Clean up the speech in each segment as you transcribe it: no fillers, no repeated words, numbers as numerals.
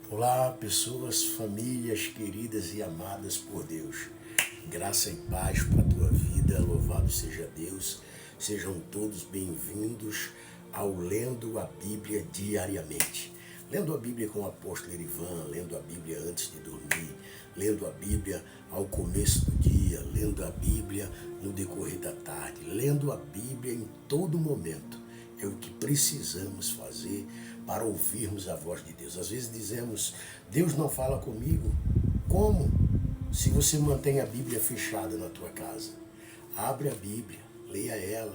Olá, pessoas, famílias queridas e amadas por Deus. Graça e paz para a tua vida, louvado seja Deus. Sejam todos bem-vindos ao Lendo a Bíblia diariamente. Lendo a Bíblia com o apóstolo Erivan, lendo a Bíblia antes de dormir, lendo a Bíblia ao começo do dia, lendo a Bíblia no decorrer da tarde, lendo a Bíblia em todo momento. É o que precisamos fazer para ouvirmos a voz de Deus. Às vezes dizemos, Deus não fala comigo. Como? Se você mantém a Bíblia fechada na tua casa. Abre a Bíblia, leia ela,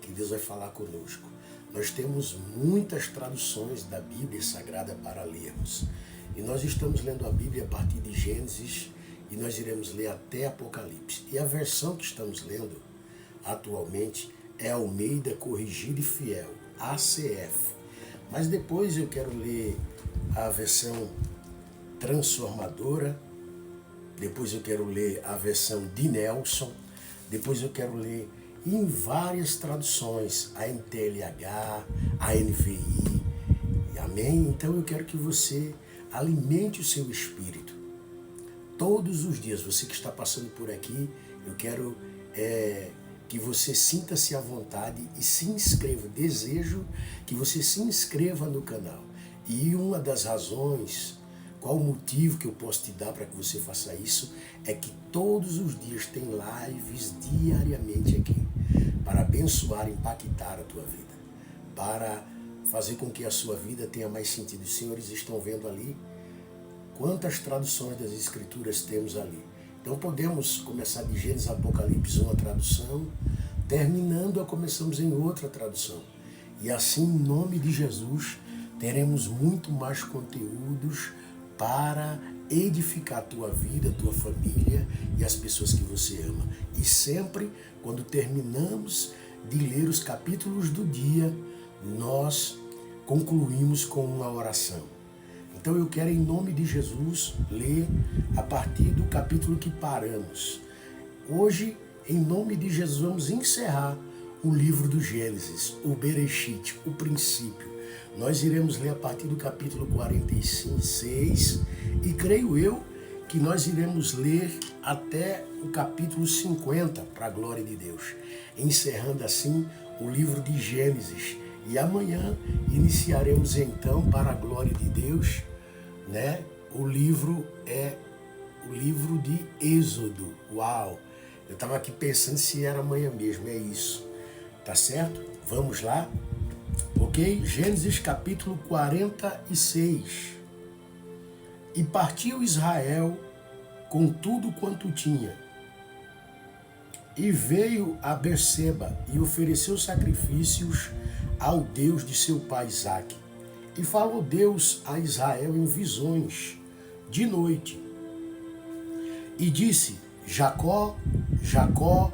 que Deus vai falar conosco. Nós temos muitas traduções da Bíblia Sagrada para lermos. E nós estamos lendo a Bíblia a partir de Gênesis e nós iremos ler até Apocalipse. E a versão que estamos lendo atualmente é Almeida Corrigida e Fiel, ACF. Mas depois eu quero ler a versão transformadora, depois eu quero ler a versão de Nelson, depois eu quero ler em várias traduções, a NTLH, a NVI, amém? Então eu quero que você alimente o seu espírito. Todos os dias, você que está passando por aqui, eu quero que você sinta-se à vontade e se inscreva. Desejo que você se inscreva no canal. E uma das razões, qual o motivo que eu posso te dar para que você faça isso, é que todos os dias tem lives diariamente aqui, para abençoar, impactar a tua vida, para fazer com que a sua vida tenha mais sentido. Os senhores estão vendo ali quantas traduções das Escrituras temos ali. Então podemos começar de Gênesis a Apocalipse uma tradução, terminando começamos em outra tradução. E assim, em nome de Jesus, teremos muito mais conteúdos para edificar a tua vida, a tua família e as pessoas que você ama. E sempre, quando terminamos de ler os capítulos do dia, nós concluímos com uma oração. Então eu quero, em nome de Jesus, ler a partir do capítulo que paramos. Hoje, em nome de Jesus, vamos encerrar o livro do Gênesis, o Bereshit, o princípio. Nós iremos ler a partir do capítulo 46 e creio eu que nós iremos ler até o capítulo 50, para a glória de Deus. Encerrando assim o livro de Gênesis. E amanhã iniciaremos então, para a glória de Deus, o livro é o livro de Êxodo. Uau! Eu estava aqui pensando se era amanhã mesmo, é isso. Tá certo? Vamos lá? Ok? Gênesis capítulo 46. E partiu Israel com tudo quanto tinha, e veio a Berseba e ofereceu sacrifícios ao Deus de seu pai Isaque. E falou Deus a Israel em visões de noite. E disse, Jacó, Jacó,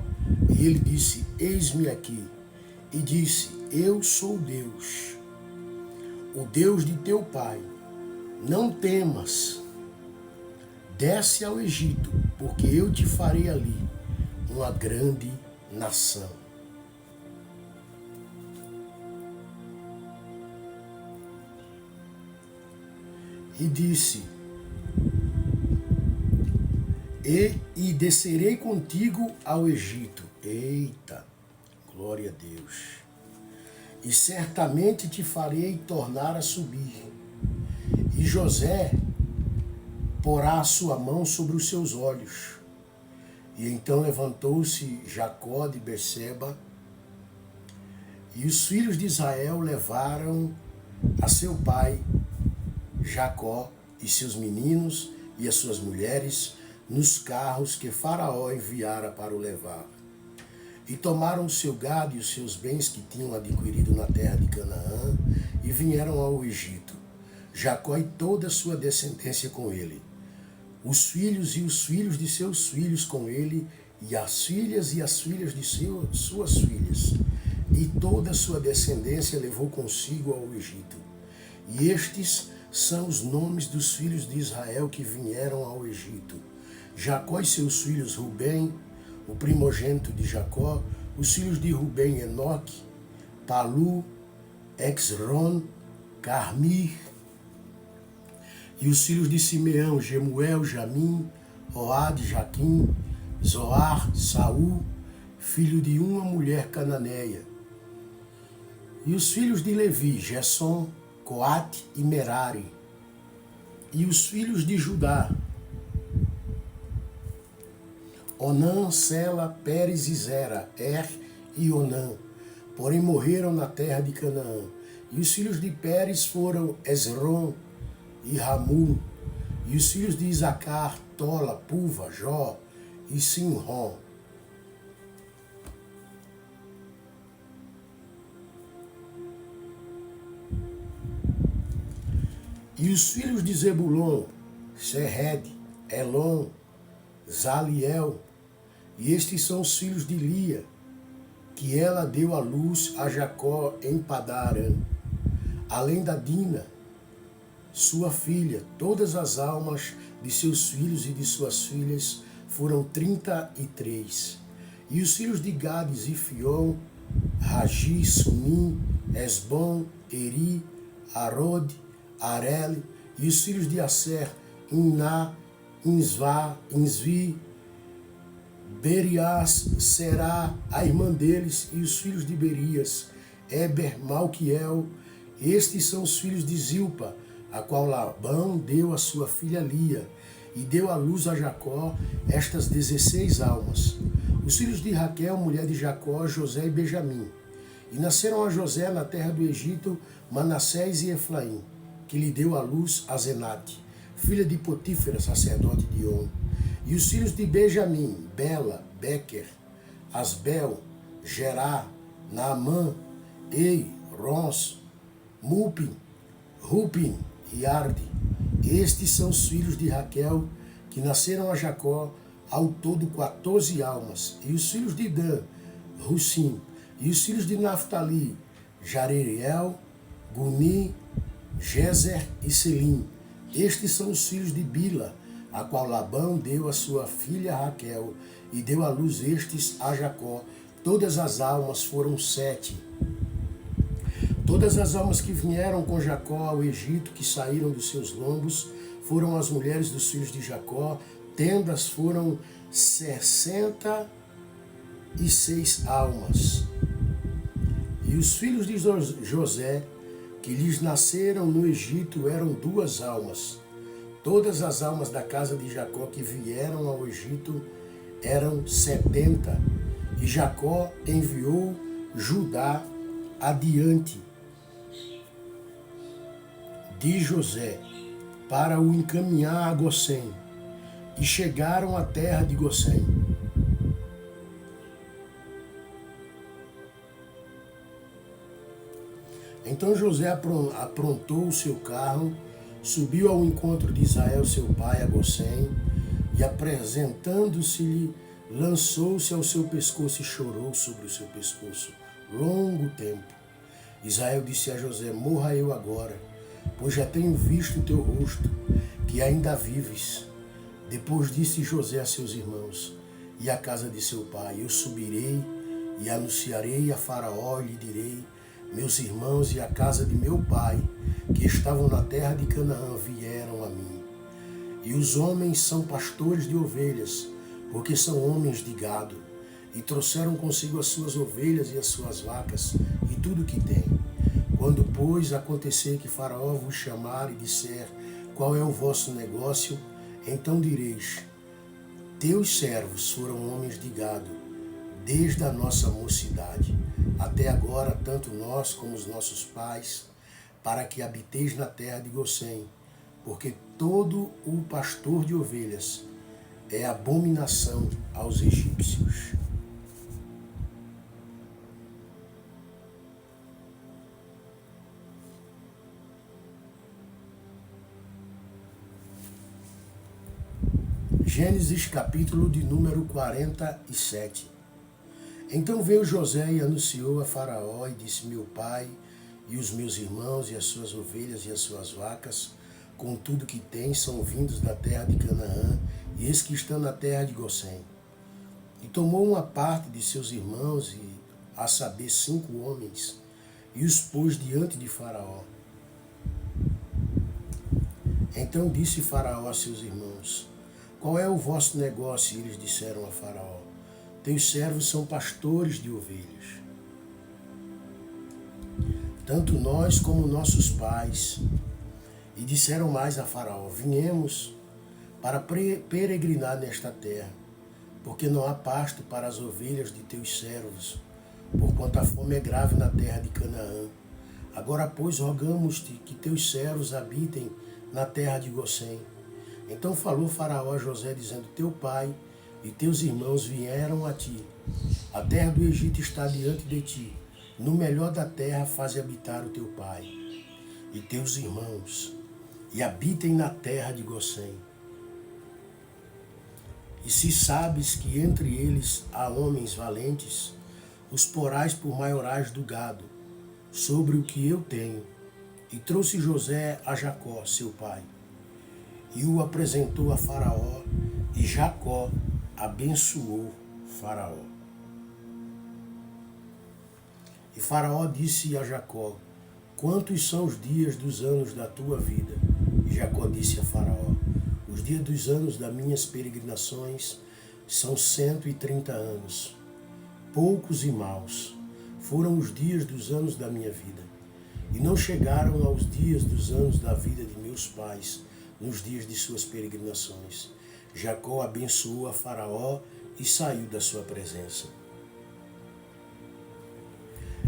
e ele disse, eis-me aqui. E disse, eu sou Deus, o Deus de teu pai. Não temas, desce ao Egito, porque eu te farei ali uma grande nação. E disse, e descerei contigo ao Egito. Eita, glória a Deus. E certamente te farei tornar a subir. E José porá a sua mão sobre os seus olhos. E então levantou-se Jacó de Berseba, e os filhos de Israel levaram a seu pai Jacó e seus meninos e as suas mulheres nos carros que Faraó enviara para o levar. E tomaram o seu gado e os seus bens que tinham adquirido na terra de Canaã e vieram ao Egito. Jacó e toda a sua descendência com ele, os filhos e os filhos de seus filhos com ele, e as filhas de suas filhas, e toda a sua descendência levou consigo ao Egito. E estes são os nomes dos filhos de Israel que vieram ao Egito. Jacó e seus filhos Rubem, o primogênito de Jacó, os filhos de Rubem, Enoque, Palu, Exron, Carmi, E os filhos de Simeão, Jemuel, Jamim, Oade, Jaquim, Zoar, Saul, filho de uma mulher cananeia. E os filhos de Levi, Gersom, Coate e Merari. E os filhos de Judá, Onã, Sela, Pérez e Zera, e Onã, porém morreram na terra de Canaã. E os filhos de Pérez foram Esrom e Ramul. E os filhos de Isacar, Tola, Puva, Jó e Simrom. E os filhos de Zebulon, Sered, Elon, Zaliel. E estes são os filhos de Lia, que ela deu à luz a Jacó em Padarã. Além da Dina, sua filha, todas as almas de seus filhos e de suas filhas foram 33. E os filhos de Gades e Fion, Ragi, Sumim, Esbom, Eri, Arod, Arel, e os filhos de Aser, Iná, Insvá, Insvi, Berias, Será, a irmã deles, e os filhos de Berias, Eber, Malquiel. Estes são os filhos de Zilpa, a qual Labão deu a sua filha Lia, e deu à luz a Jacó estas 16 almas. Os filhos de Raquel, mulher de Jacó, José e Benjamim. E nasceram a José na terra do Egito Manassés e Efraim, que lhe deu à luz a Zenate, filha de Potífera, sacerdote de On. E os filhos de Benjamim, Bela, Bequer, Asbel, Gerá, Naamã, Ei, Rons, Mupim, Rupim e Arde. Estes são os filhos de Raquel, que nasceram a Jacó, ao todo 14 almas. E os filhos de Dan, Russim. E os filhos de Naftali, Jareriel, Guni, Jezer e Selim. Estes são os filhos de Bila, a qual Labão deu a sua filha Raquel, e deu à luz estes a Jacó. Todas as almas foram 7. Todas as almas que vieram com Jacó ao Egito, que saíram dos seus lombos, foram as mulheres dos filhos de Jacó. Tendas foram 66 almas. E os filhos de José, que lhes nasceram no Egito, eram 2 almas. Todas as almas da casa de Jacó que vieram ao Egito eram 70. E Jacó enviou Judá adiante de José para o encaminhar a Gosém. E chegaram à terra de Gosém. Então José aprontou o seu carro, subiu ao encontro de Israel, seu pai, a Gosém, e apresentando-se-lhe, lançou-se ao seu pescoço e chorou sobre o seu pescoço longo tempo. Israel disse a José: morra eu agora, pois já tenho visto o teu rosto, que ainda vives. Depois disse José a seus irmãos e à casa de seu pai: eu subirei e anunciarei a Faraó e lhe direi: meus irmãos e a casa de meu pai, que estavam na terra de Canaã, vieram a mim. E os homens são pastores de ovelhas, porque são homens de gado, e trouxeram consigo as suas ovelhas e as suas vacas, e tudo o que têm. Quando, pois, acontecer que Faraó vos chamar e disser: qual é o vosso negócio? Então direis: teus servos foram homens de gado, desde a nossa mocidade até agora, tanto nós como os nossos pais, para que habiteis na terra de Gosém, porque todo o pastor de ovelhas é abominação aos egípcios. Gênesis capítulo de número 47. Então veio José e anunciou a Faraó e disse: meu pai e os meus irmãos e as suas ovelhas e as suas vacas, com tudo que tem, são vindos da terra de Canaã, e eis que estão na terra de Gosém. E tomou uma parte de seus irmãos, e a saber 5 homens, e os pôs diante de Faraó. Então disse Faraó a seus irmãos: qual é o vosso negócio? E eles disseram a Faraó: teus servos são pastores de ovelhas. Tanto nós como nossos pais. E disseram mais a Faraó: viemos para peregrinar nesta terra, porque não há pasto para as ovelhas de teus servos, porquanto a fome é grave na terra de Canaã. Agora, pois, rogamos-te que teus servos habitem na terra de Gosém. Então falou Faraó a José, dizendo: teu pai e teus irmãos vieram a ti. A terra do Egito está diante de ti. No melhor da terra faze habitar o teu pai e teus irmãos, e habitem na terra de Gosém. E se sabes que entre eles há homens valentes, os porás por maiorais do gado, sobre o que eu tenho. E trouxe José a Jacó, seu pai, e o apresentou a Faraó, e Jacó abençoou Faraó. E Faraó disse a Jacó: quantos são os dias dos anos da tua vida? E Jacó disse a Faraó: os dias dos anos das minhas peregrinações são 130 anos. Poucos e maus foram os dias dos anos da minha vida, e não chegaram aos dias dos anos da vida de meus pais, nos dias de suas peregrinações. Jacó abençoou a Faraó e saiu da sua presença.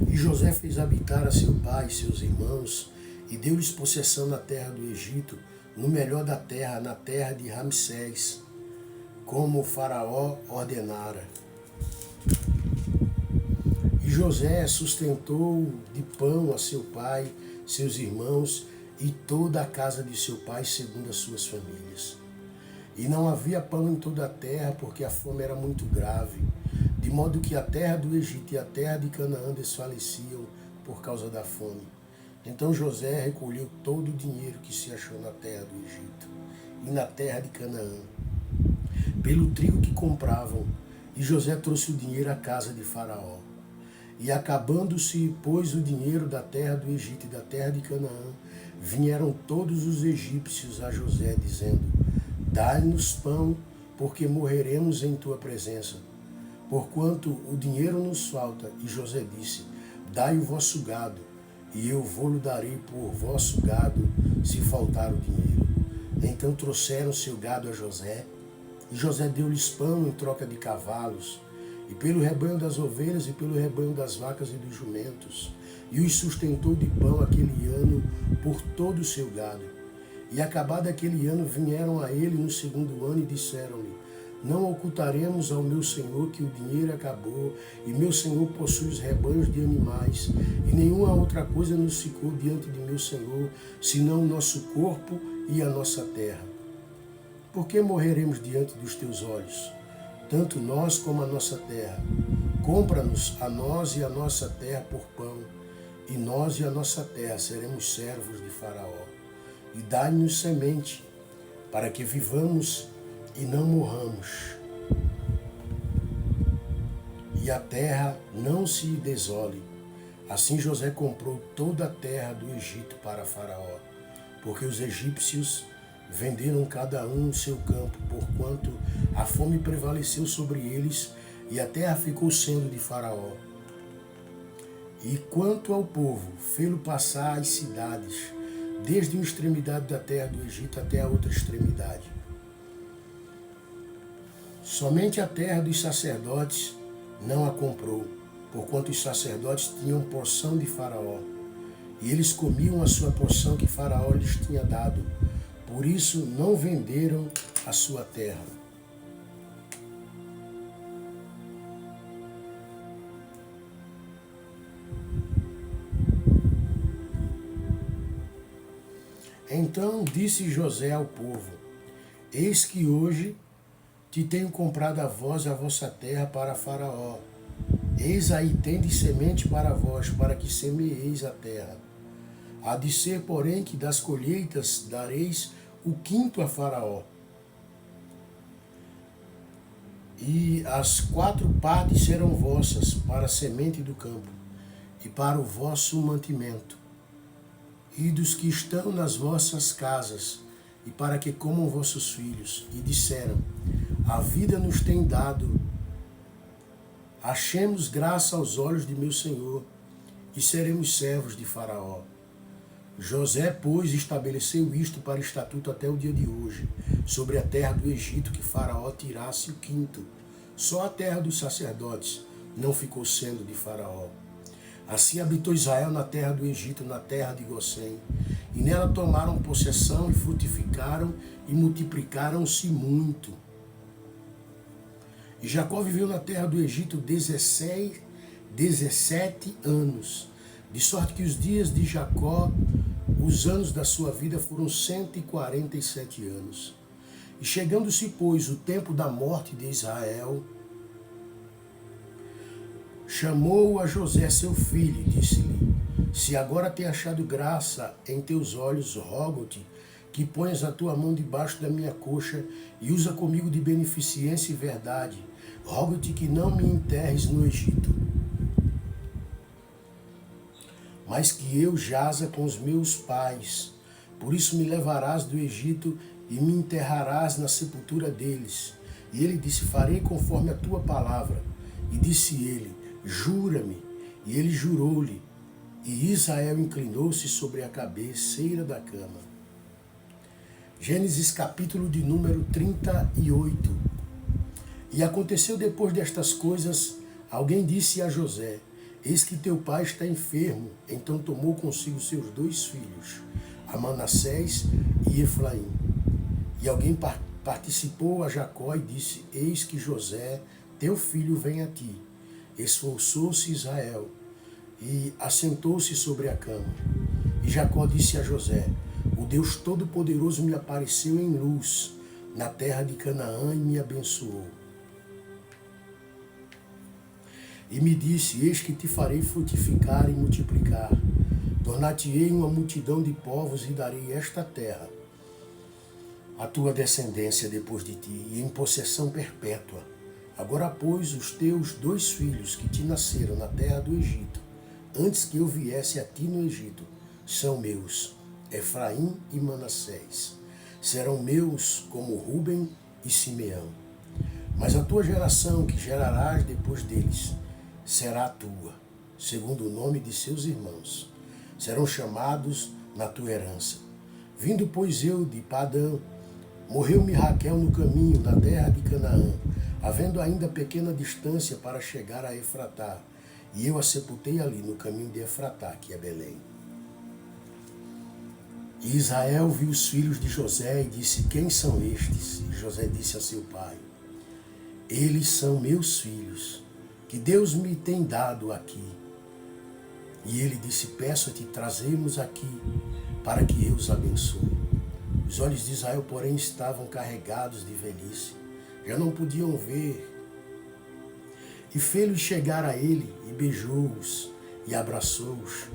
E José fez habitar a seu pai e seus irmãos, e deu-lhes possessão na terra do Egito, no melhor da terra, na terra de Ramsés, como o Faraó ordenara. E José sustentou de pão a seu pai, seus irmãos e toda a casa de seu pai, segundo as suas famílias. E não havia pão em toda a terra, porque a fome era muito grave, de modo que a terra do Egito e a terra de Canaã desfaleciam por causa da fome. Então José recolheu todo o dinheiro que se achou na terra do Egito e na terra de Canaã, pelo trigo que compravam, e José trouxe o dinheiro à casa de Faraó. E acabando-se, pois, o dinheiro da terra do Egito e da terra de Canaã, vieram todos os egípcios a José, dizendo: dai-nos pão, porque morreremos em tua presença, porquanto o dinheiro nos falta. E José disse: dai o vosso gado, e eu vou-lo darei por vosso gado, se faltar o dinheiro. Então trouxeram seu gado a José, e José deu-lhes pão em troca de cavalos, e pelo rebanho das ovelhas e pelo rebanho das vacas e dos jumentos, e os sustentou de pão aquele ano por todo o seu gado. E acabado aquele ano, vieram a ele no segundo ano e disseram-lhe: não ocultaremos ao meu senhor que o dinheiro acabou, e meu senhor possui os rebanhos de animais, e nenhuma outra coisa nos ficou diante de meu senhor, senão o nosso corpo e a nossa terra. Por que morreremos diante dos teus olhos, tanto nós como a nossa terra? Compra-nos a nós e a nossa terra por pão, e nós e a nossa terra seremos servos de Faraó. E dai-nos semente, para que vivamos e não morramos, e a terra não se desole. Assim José comprou toda a terra do Egito para Faraó, porque os egípcios venderam cada um o seu campo, porquanto a fome prevaleceu sobre eles, e a terra ficou sendo de Faraó. E quanto ao povo, fê-lo passar as cidades, desde uma extremidade da terra do Egito até a outra extremidade. Somente a terra dos sacerdotes não a comprou, porquanto os sacerdotes tinham porção de Faraó, e eles comiam a sua porção que Faraó lhes tinha dado. Por isso não venderam a sua terra. Então disse José ao povo: eis que hoje te tenho comprado a vós a vossa terra para Faraó. Eis aí tendes semente para vós, para que semeeis a terra. Há de ser, porém, que das colheitas dareis o quinto a Faraó. E as 4 partes serão vossas para a semente do campo, e para o vosso mantimento, e dos que estão nas vossas casas, e para que comam vossos filhos. E disseram: a vida nos tem dado, achemos graça aos olhos de meu senhor, e seremos servos de Faraó. José, pois, estabeleceu isto para estatuto até o dia de hoje, sobre a terra do Egito, que Faraó tirasse o quinto. Só a terra dos sacerdotes não ficou sendo de Faraó. Assim habitou Israel na terra do Egito, na terra de Gosém, e nela tomaram possessão e frutificaram e multiplicaram-se muito. E Jacó viveu na terra do Egito 17 anos, de sorte que os dias de Jacó, os anos da sua vida, foram 147 anos. E chegando-se, pois, o tempo da morte de Israel, chamou a José seu filho e disse-lhe: se agora tem achado graça em teus olhos, rogo-te que ponhas a tua mão debaixo da minha coxa e usa comigo de beneficência e verdade. Rogo-te que não me enterres no Egito, mas que eu jaza com os meus pais. Por isso me levarás do Egito e me enterrarás na sepultura deles. E ele disse: farei conforme a tua palavra. E disse ele: jura-me. E ele jurou-lhe. E Israel inclinou-se sobre a cabeceira da cama. Gênesis capítulo de número 38. E aconteceu depois destas coisas, alguém disse a José: eis que teu pai está enfermo. Então tomou consigo seus 2 filhos, a Manassés e Efraim. E alguém participou a Jacó e disse: eis que José, teu filho, vem a ti. Esforçou-se Israel e assentou-se sobre a cama. E Jacó disse a José: o Deus Todo-Poderoso me apareceu em luz na terra de Canaã e me abençoou. E me disse: eis que te farei frutificar e multiplicar. Tornar-te-ei uma multidão de povos e darei esta terra à tua descendência depois de ti, e em possessão perpétua. Agora, pois, os teus 2 filhos que te nasceram na terra do Egito, antes que eu viesse a ti no Egito, são meus, Efraim e Manassés. Serão meus como Ruben e Simeão. Mas a tua geração, que gerarás depois deles, será a tua, segundo o nome de seus irmãos. Serão chamados na tua herança. Vindo, pois, eu de Padã, morreu-me Raquel no caminho, na terra de Canaã, havendo ainda pequena distância para chegar a Efratá, e eu a sepultei ali no caminho de Efratá, que é Belém. E Israel viu os filhos de José e disse: quem são estes? E José disse a seu pai: eles são meus filhos, que Deus me tem dado aqui. E ele disse: peço-te, trazemos aqui, para que eu os abençoe. Os olhos de Israel, porém, estavam carregados de velhice, já não podiam ver. E fê-los chegar a ele, e beijou-os, e abraçou-os.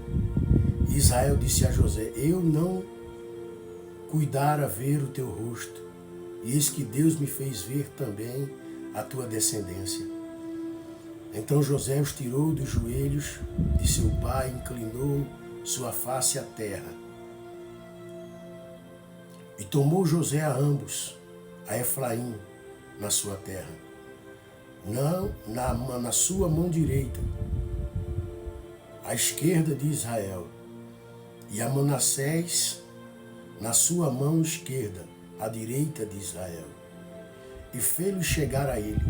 E Israel disse a José: eu não cuidara ver o teu rosto, e eis que Deus me fez ver também a tua descendência. Então José os tirou dos joelhos de seu pai, inclinou sua face à terra. E tomou José a ambos, a Efraim na sua terra, na sua mão direita, à esquerda de Israel, e a Manassés na sua mão esquerda, à direita de Israel. E fê-los chegar a ele,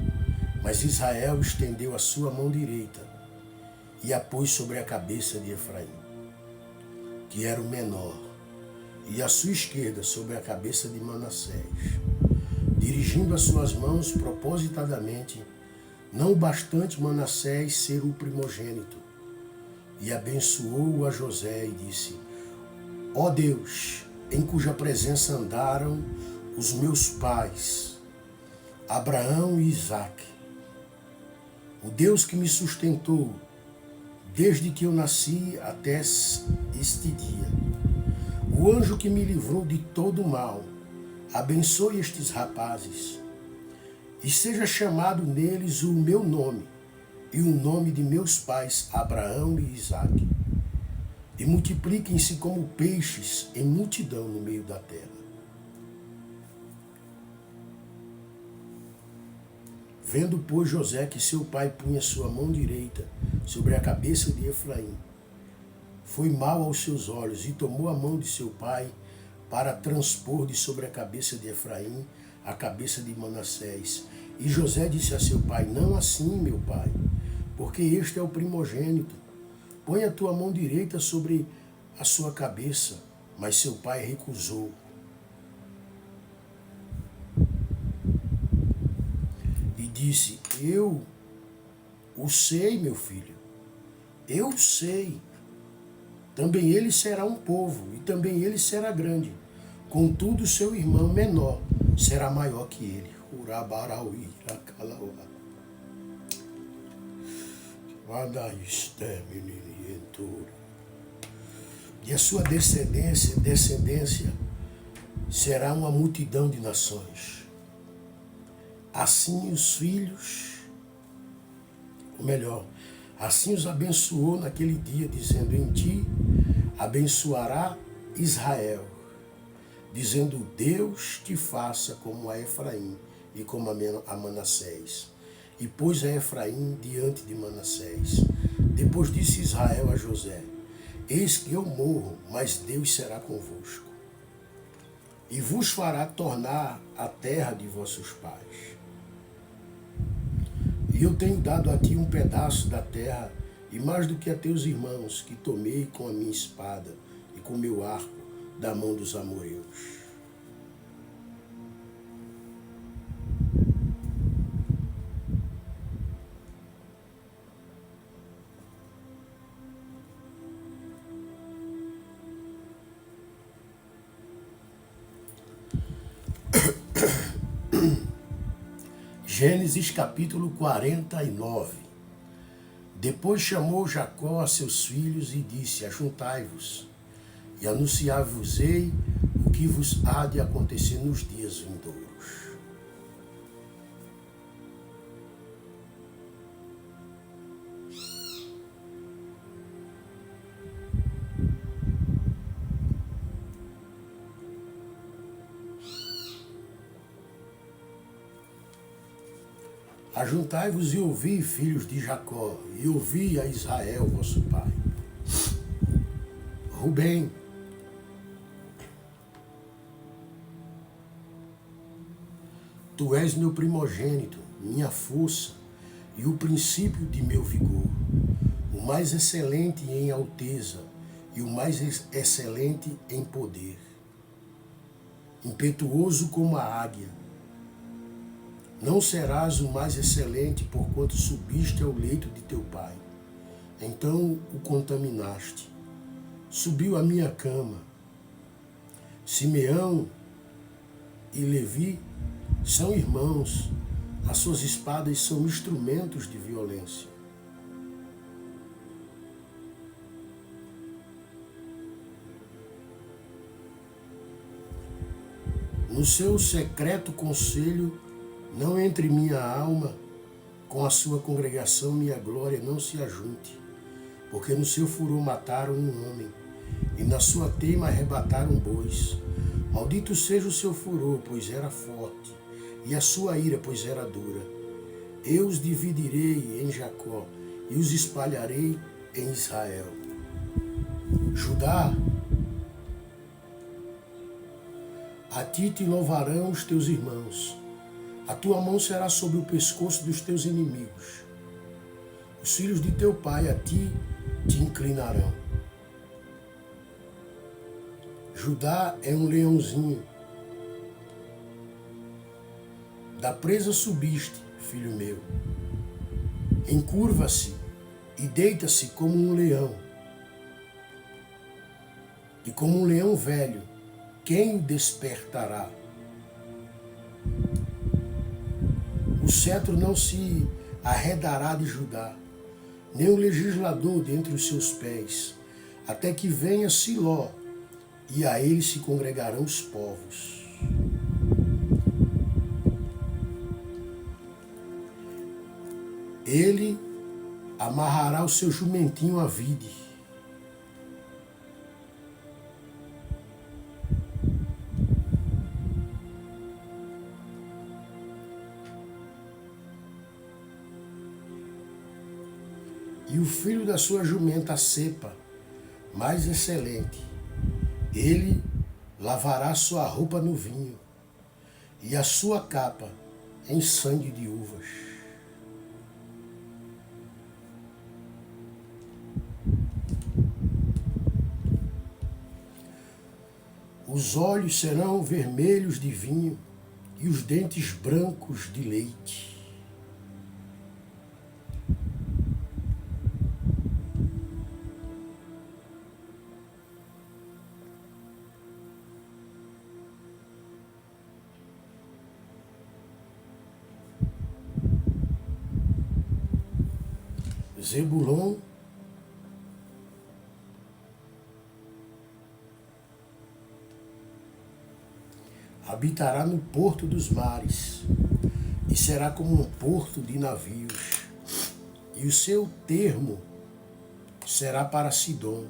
mas Israel estendeu a sua mão direita e a pôs sobre a cabeça de Efraim, que era o menor, e a sua esquerda sobre a cabeça de Manassés, dirigindo as suas mãos propositadamente, não o bastante Manassés ser o primogênito. E abençoou a José e disse: ó Deus, em cuja presença andaram os meus pais, Abraão e Isaque, o Deus que me sustentou desde que eu nasci até este dia, o anjo que me livrou de todo o mal, abençoe estes rapazes, e seja chamado neles o meu nome e o nome de meus pais Abraão e Isaque, e multipliquem-se como peixes em multidão no meio da terra. Vendo, pois, José que seu pai punha sua mão direita sobre a cabeça de Efraim, foi mal aos seus olhos, e tomou a mão de seu pai para transpor de sobre a cabeça de Efraim a cabeça de Manassés. E José disse a seu pai: não assim, meu pai, porque este é o primogênito. Põe a tua mão direita sobre a sua cabeça. Mas seu pai recusou. E disse: eu o sei, meu filho, eu sei. Também ele será um povo, e também ele será grande. Contudo, seu irmão menor será maior que ele. Urabarauí, Racalauá. E a sua descendência será uma multidão de nações. Assim os filhos, ou melhor, assim os abençoou naquele dia, dizendo: em ti abençoará Israel, dizendo: Deus te faça como a Efraim e como a Manassés. E pôs a Efraim diante de Manassés. Depois disse Israel a José: eis que eu morro, mas Deus será convosco, e vos fará tornar a terra de vossos pais. E eu tenho dado a ti um pedaço da terra, e mais do que a teus irmãos, que tomei com a minha espada e com meu arco da mão dos amorreus. Gênesis capítulo 49. Depois chamou Jacó a seus filhos e disse: ajuntai-vos, e anunciar-vos-ei o que vos há de acontecer nos dias vindouros. Ajuntai-vos e ouvi, filhos de Jacó, e ouvi a Israel, vosso pai. Rubem, tu és meu primogênito, minha força e o princípio de meu vigor, o mais excelente em alteza e o mais excelente em poder, impetuoso como a águia. Não serás o mais excelente, porquanto subiste ao leito de teu pai. Então o contaminaste. Subiu à minha cama. Simeão e Levi são irmãos. As suas espadas são instrumentos de violência. No seu secreto conselho, não entre minha alma, com a sua congregação minha glória não se ajunte, porque no seu furor mataram um homem, e na sua teima arrebataram bois. Maldito seja o seu furor, pois era forte, e a sua ira, pois era dura. Eu os dividirei em Jacó, e os espalharei em Israel. Judá, a ti te louvarão os teus irmãos. A tua mão será sobre o pescoço dos teus inimigos. Os filhos de teu pai a ti te inclinarão. Judá é um leãozinho. Da presa subiste, filho meu. Encurva-se e deita-se como um leão. E como um leão velho, quem o despertará? O cetro não se arredará de Judá, nem o legislador dentre os seus pés, até que venha Siló, e a ele se congregarão os povos. Ele amarrará o seu jumentinho à vide. e o filho da sua jumenta a cepa, mais excelente. Ele lavará sua roupa no vinho, e a sua capa em sangue de uvas. Os olhos serão vermelhos de vinho, e os dentes brancos de leite. Zebulon habitará no porto dos mares, e será como um porto de navios, e o seu termo será para Sidom.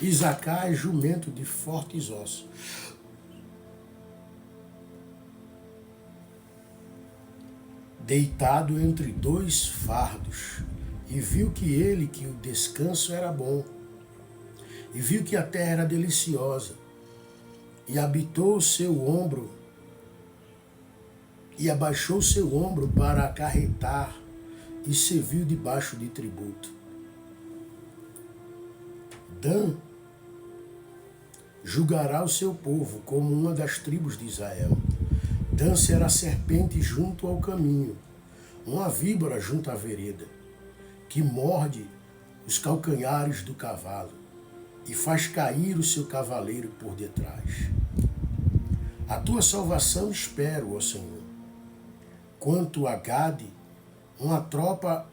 Isacar é jumento de fortes ossos. Deitado entre dois fardos, e viu que o descanso era bom, e viu que a terra era deliciosa, e habitou o seu ombro, e abaixou o seu ombro para acarretar, e serviu debaixo de tributo. Dan julgará o seu povo como uma das tribos de Israel. Dan será serpente junto ao caminho, uma víbora junto à vereda, que morde os calcanhares do cavalo e faz cair o seu cavaleiro por detrás. A tua salvação espero, ó Senhor. Quanto a Gade, uma tropa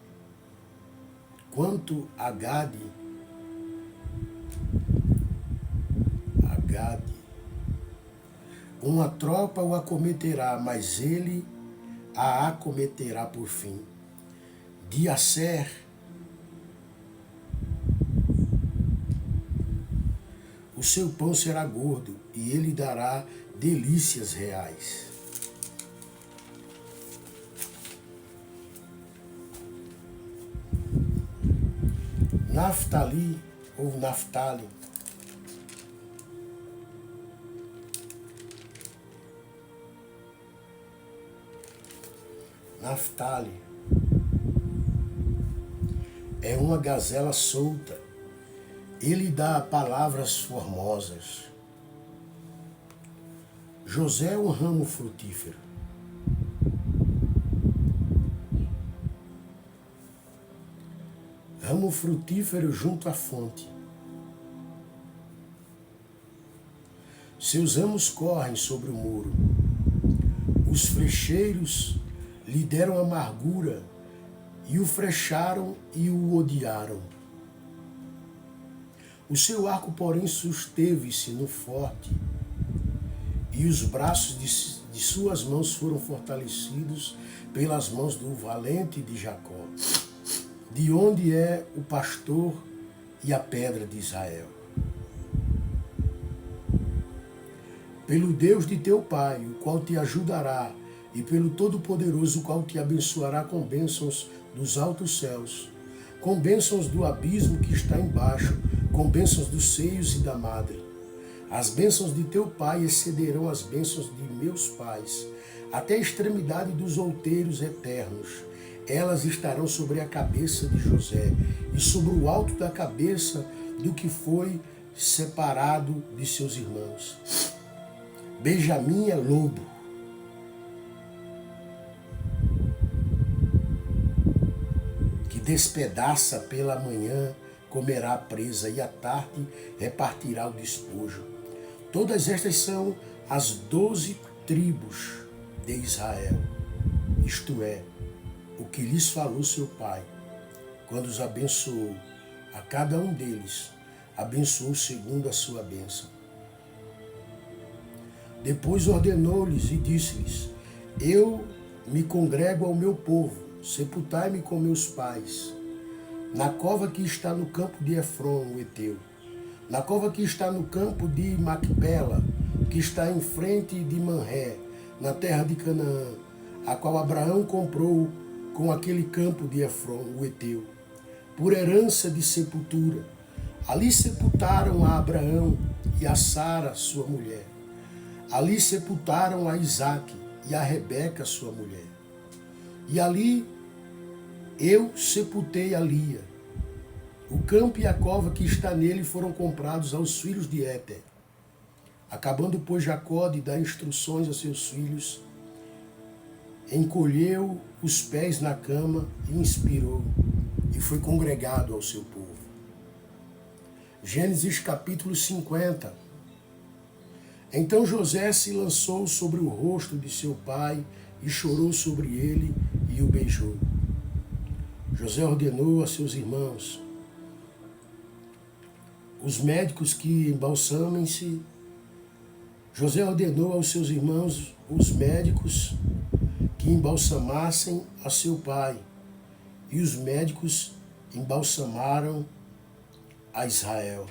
o acometerá, mas ele a acometerá por fim. De Aser, o seu pão será gordo, e ele dará delícias reais. Naftali, ou Naftali, Naftali é uma gazela solta. Ele dá palavras formosas. José é um ramo frutífero. Ramo frutífero junto à fonte. Seus ramos correm sobre o muro. Os flecheiros lhe deram amargura, e o frecharam e o odiaram. O seu arco, porém, susteve-se no forte, e os braços de suas mãos foram fortalecidos pelas mãos do valente de Jacó, de onde é o pastor e a pedra de Israel. Pelo Deus de teu pai, o qual te ajudará, e pelo Todo-Poderoso, o qual te abençoará com bênçãos dos altos céus, com bênçãos do abismo que está embaixo, com bênçãos dos seios e da madre. As bênçãos de teu pai excederão as bênçãos de meus pais, até a extremidade dos outeiros eternos. Elas estarão sobre a cabeça de José, e sobre o alto da cabeça do que foi separado de seus irmãos. Benjamim é lobo, despedaça pela manhã, comerá a presa, e à tarde repartirá o despojo. Todas estas são as 12 tribos de Israel, isto é, o que lhes falou seu pai, quando os abençoou. A cada um deles abençoou segundo a sua bênção. Depois ordenou-lhes e disse-lhes: eu me congrego ao meu povo, sepultai-me com meus pais, na cova que está no campo de Efron, o Eteu, na cova que está no campo de Macpela, que está em frente de Manré, na terra de Canaã, a qual Abraão comprou com aquele campo de Efron, o Heteu, por herança de sepultura. Ali sepultaram a Abraão e a Sara, sua mulher. Ali sepultaram a Isaque e a Rebeca, sua mulher. E ali eu sepultei a Lia. O campo e a cova que está nele foram comprados aos filhos de Éter. Acabando, pois, Jacó de dar instruções a seus filhos, encolheu os pés na cama e inspirou, e foi congregado ao seu povo. Gênesis capítulo 50. Então José se lançou sobre o rosto de seu pai e chorou sobre ele e o beijou. José ordenou a seus irmãos, os médicos, que embalsamem-se. José ordenou aos seus irmãos, os médicos, que embalsamassem a seu pai, e os médicos embalsamaram a Israel.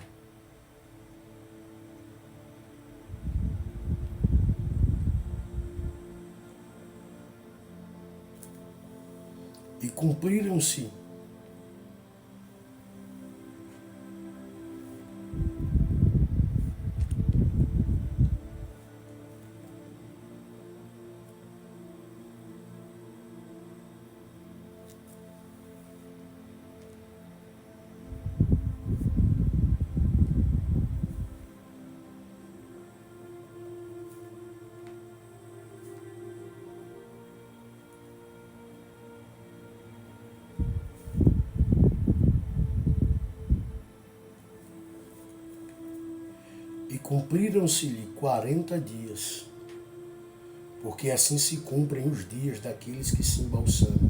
E cumpriram-se cumpriram-se-lhe 40 dias, porque assim se cumprem os dias daqueles que se embalsamam.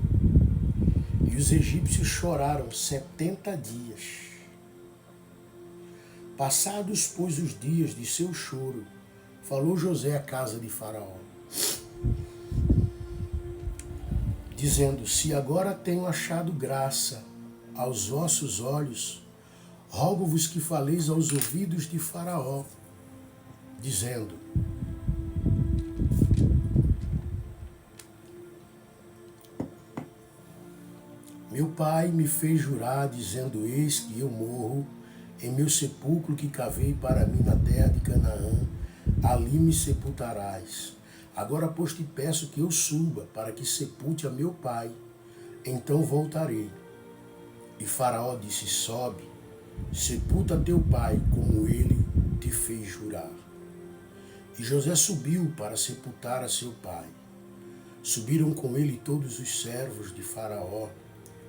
E os egípcios choraram 70 dias. Passados, pois, os dias de seu choro, falou José à casa de Faraó, dizendo: se agora tenho achado graça aos vossos olhos, rogo-vos que faleis aos ouvidos de Faraó, dizendo: meu pai me fez jurar, dizendo: eis que eu morro em meu sepulcro que cavei para mim na terra de Canaã, ali me sepultarás. Agora, pois, te peço que eu suba, para que sepulte a meu pai, então voltarei. E Faraó disse: sobe, sepulta teu pai, como ele te fez jurar. E José subiu para sepultar a seu pai. Subiram com ele todos os servos de Faraó,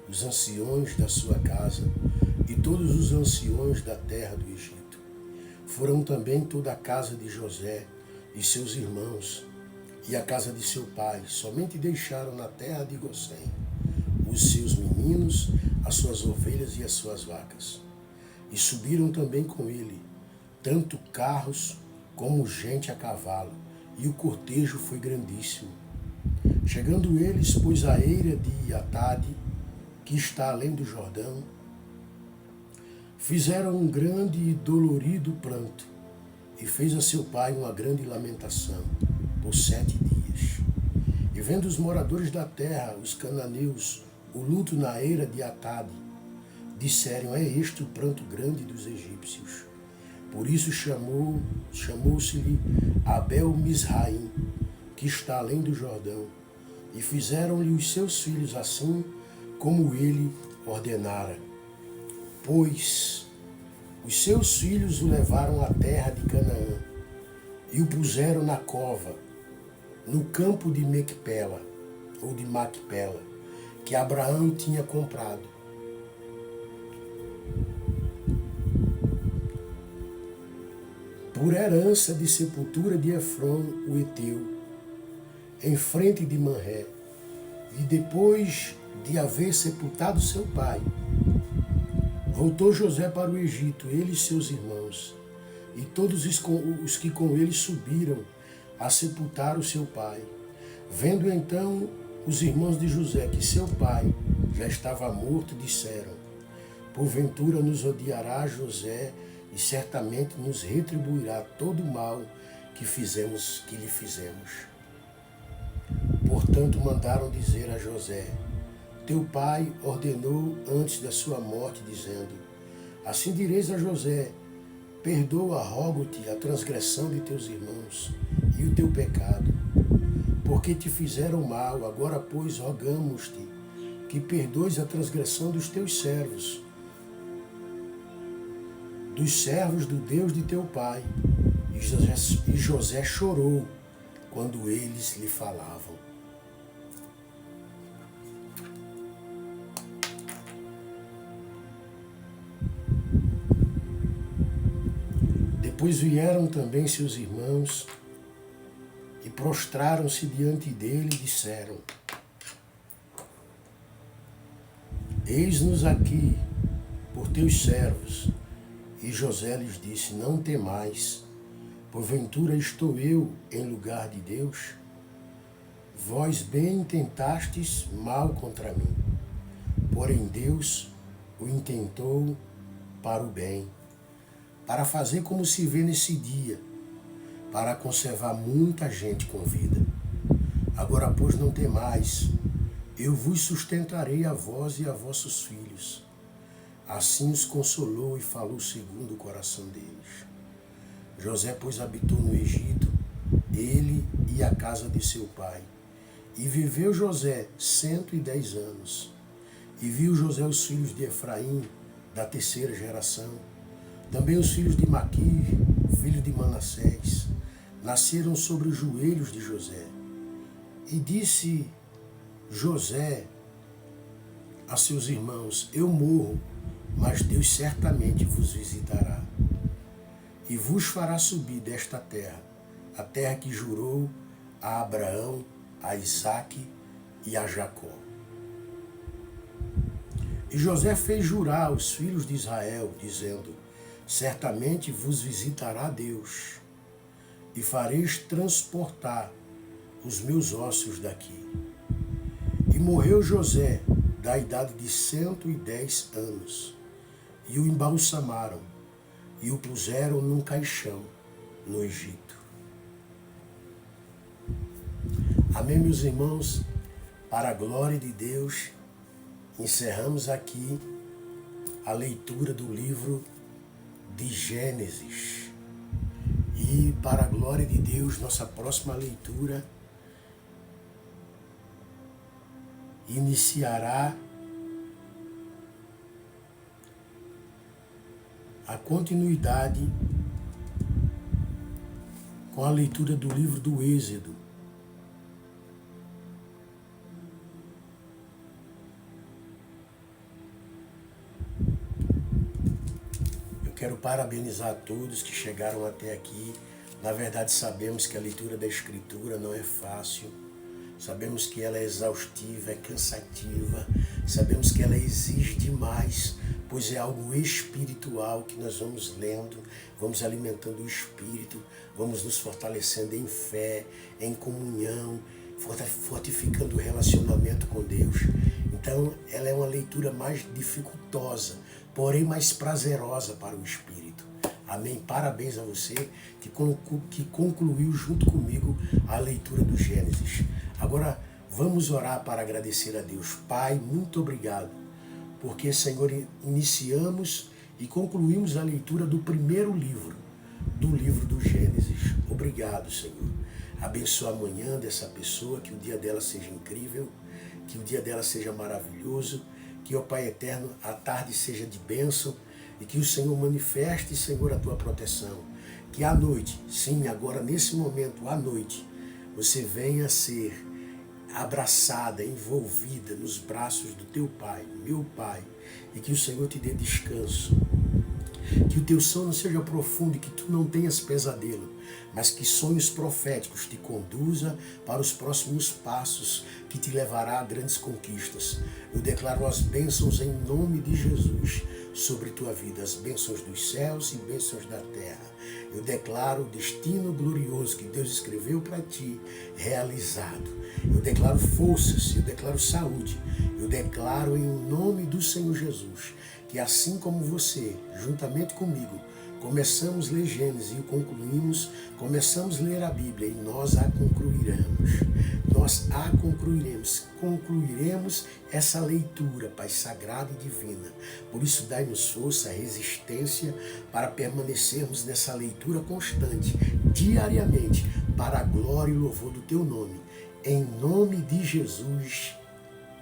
os anciões da sua casa e todos os anciões da terra do Egito. Foram também toda a casa de José e seus irmãos e a casa de seu pai. Somente deixaram na terra de Gozém os seus meninos, as suas ovelhas e as suas vacas. E subiram também com ele tanto carros como gente a cavalo, e o cortejo foi grandíssimo. Chegando eles, pois, à eira de Atade, que está além do Jordão, fizeram um grande e dolorido pranto, e fez a seu pai uma grande lamentação por 7 dias. E vendo os moradores da terra, os cananeus, o luto na eira de Atade, disseram: é este o pranto grande dos egípcios. Por isso chamou-se-lhe Abel-Misraim, que está além do Jordão, e fizeram-lhe os seus filhos assim como ele ordenara. Pois os seus filhos o levaram à terra de Canaã e o puseram na cova, no campo de Macpela, ou de Macpela, que Abraão tinha comprado. Por herança de sepultura de Efron, o Heteu, em frente de Manré. E depois de haver sepultado seu pai, voltou José para o Egito, ele e seus irmãos, e todos os que com ele subiram a sepultar o seu pai. Vendo então os irmãos de José que seu pai já estava morto, disseram: porventura nos odiará José, e certamente nos retribuirá todo o mal que lhe fizemos. Portanto, mandaram dizer a José: teu pai ordenou antes da sua morte, dizendo: assim direis a José: perdoa, rogo-te, a transgressão de teus irmãos e o teu pecado, porque te fizeram mal. Agora, pois, rogamos-te que perdoes a transgressão dos teus servos, dos servos do Deus de teu pai. E José chorou quando eles lhe falavam. Depois vieram também seus irmãos e prostraram-se diante dele e disseram: eis-nos aqui por teus servos. E José lhes disse: não temais, porventura estou eu em lugar de Deus? Vós bem intentastes mal contra mim, porém Deus o intentou para o bem, para fazer como se vê nesse dia, para conservar muita gente com vida. Agora, pois, não temais, eu vos sustentarei a vós e a vossos filhos. Assim os consolou e falou segundo o coração deles. José, pois, habitou no Egito, ele e a casa de seu pai. E viveu José 110 anos. E viu José os filhos de Efraim, da terceira geração. Também os filhos de Maquir, filho de Manassés, nasceram sobre os joelhos de José. E disse José a seus irmãos: eu morro, mas Deus certamente vos visitará e vos fará subir desta terra, a terra que jurou a Abraão, a Isaque e a Jacó. E José fez jurar aos filhos de Israel, dizendo: certamente vos visitará Deus, e fareis transportar os meus ossos daqui. E morreu José, da idade de 110 anos, e o embalsamaram, e o puseram num caixão no Egito. Amém, meus irmãos? Para a glória de Deus, encerramos aqui a leitura do livro de Gênesis. E para a glória de Deus, nossa próxima leitura iniciará a continuidade com a leitura do livro do Êxodo. Quero parabenizar a todos que chegaram até aqui. Na verdade, sabemos que a leitura da Escritura não é fácil. Sabemos que ela é exaustiva, é cansativa. Sabemos que ela exige demais, pois é algo espiritual que nós vamos lendo, vamos alimentando o Espírito, vamos nos fortalecendo em fé, em comunhão, fortificando o relacionamento com Deus. Então, ela é uma leitura mais dificultosa, porém mais prazerosa para o Espírito. Amém? Parabéns a você que concluiu junto comigo a leitura do Gênesis. Agora, vamos orar para agradecer a Deus. Pai, muito obrigado, porque, Senhor, iniciamos e concluímos a leitura do primeiro livro, do livro do Gênesis. Obrigado, Senhor. Abençoa a manhã dessa pessoa, que o dia dela seja incrível, que o dia dela seja maravilhoso, que, ó Pai eterno, a tarde seja de bênção e que o Senhor manifeste, Senhor, a tua proteção. Que à noite, sim, agora nesse momento, à noite, você venha a ser abraçada, envolvida nos braços do teu Pai, meu Pai, e que o Senhor te dê descanso. Que o teu sono seja profundo e que tu não tenhas pesadelo, mas que sonhos proféticos te conduza para os próximos passos que te levará a grandes conquistas. Eu declaro as bênçãos em nome de Jesus sobre tua vida, as bênçãos dos céus e bênçãos da terra. Eu declaro o destino glorioso que Deus escreveu para ti, realizado. Eu declaro forças, eu declaro saúde, eu declaro em nome do Senhor Jesus que assim como você, juntamente comigo, começamos a ler Gênesis e concluímos, começamos a ler a Bíblia e nós a concluiremos. Nós a concluiremos essa leitura, Pai sagrada e divina. Por isso, dai-nos força, resistência para permanecermos nessa leitura constante, diariamente, para a glória e louvor do Teu nome. Em nome de Jesus.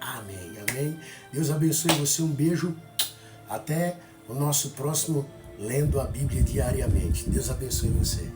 Amém. Amém. Deus abençoe você. Um beijo. Até o nosso próximo Lendo a Bíblia Diariamente. Deus abençoe você.